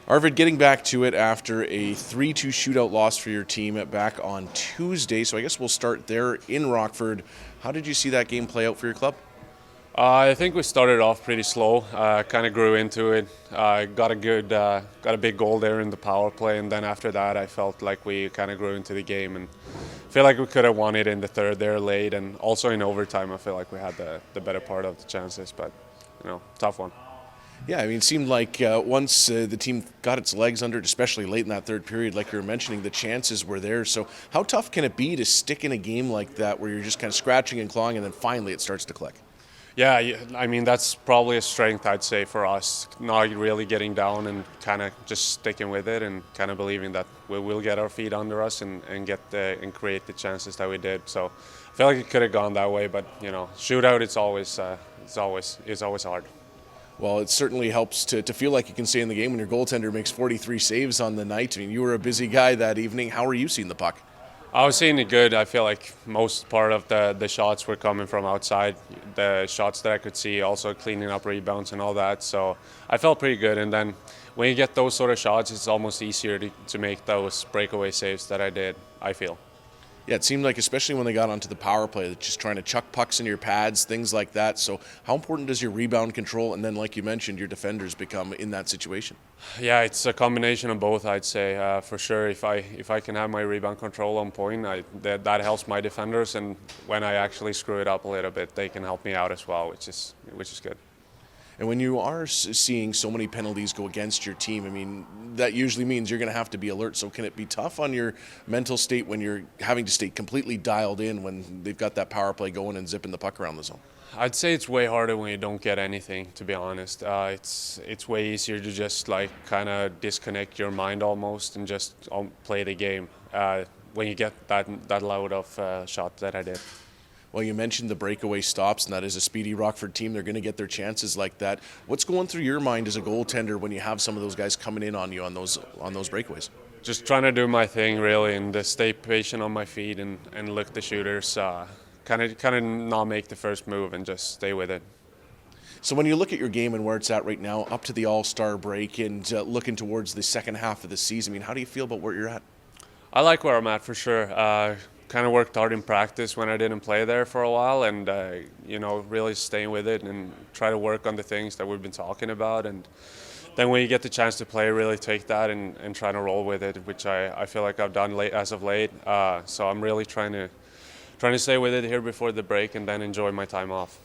Arvid, getting back to it after a 3-2 shootout loss for your team back on Tuesday. So I guess we'll start there in Rockford. How did you see that game play out for your club? I think we started off pretty slow. Kind of grew into it. Got a big goal there in the power play, and then after that, I felt like we kind of grew into the game and feel like we could have won it in the third there late, and also in overtime. I feel like we had the better part of the chances, but tough one. Yeah, I mean, it seemed like once the team got its legs under it, especially late in that third period, like you were mentioning, the chances were there. So how tough can it be to stick in a game like that where you're just kind of scratching and clawing and then finally it starts to click? Yeah, I mean that's probably a strength I'd say for us, not really getting down and kind of just sticking with it and kind of believing that we will get our feet under us and and create the chances that we did. So I feel like it could have gone that way, but shootout it's always hard. Well, it certainly helps to feel like you can stay in the game when your goaltender makes 43 saves on the night. I mean, you were a busy guy that evening. How were you seeing the puck? I was seeing it good. I feel like most part of the shots were coming from outside. The shots that I could see, also cleaning up rebounds and all that. So I felt pretty good. And then when you get those sort of shots, it's almost easier to make those breakaway saves that I did, I feel. Yeah, it seemed like, especially when they got onto the power play, just trying to chuck pucks into your pads, things like that. So how important does your rebound control and then, like you mentioned, your defenders become in that situation? Yeah, it's a combination of both, I'd say, for sure. If I can have my rebound control on point, that helps my defenders, and when I actually screw it up a little bit, they can help me out as well, which is good. And when you are seeing so many penalties go against your team, I mean, that usually means you're going to have to be alert. So can it be tough on your mental state when you're having to stay completely dialed in when they've got that power play going and zipping the puck around the zone? I'd say it's way harder when you don't get anything, to be honest. It's way easier to just like kind of disconnect your mind almost and just play the game when you get that load of shot that I did. Well, you mentioned the breakaway stops, and that is a speedy Rockford team. They're going to get their chances like that. What's going through your mind as a goaltender when you have some of those guys coming in on you on those breakaways? Just trying to do my thing really and stay patient on my feet and look the shooters. Kind of not make the first move and just stay with it. So when you look at your game and where it's at right now, up to the All-Star break and looking towards the second half of the season, I mean, how do you feel about where you're at? I like where I'm at for sure. Kind of worked hard in practice when I didn't play there for a while, and really staying with it and try to work on the things that we've been talking about. And then when you get the chance to play, really take that and try to roll with it, which I feel like I've done as of late. So I'm really trying to stay with it here before the break and then enjoy my time off.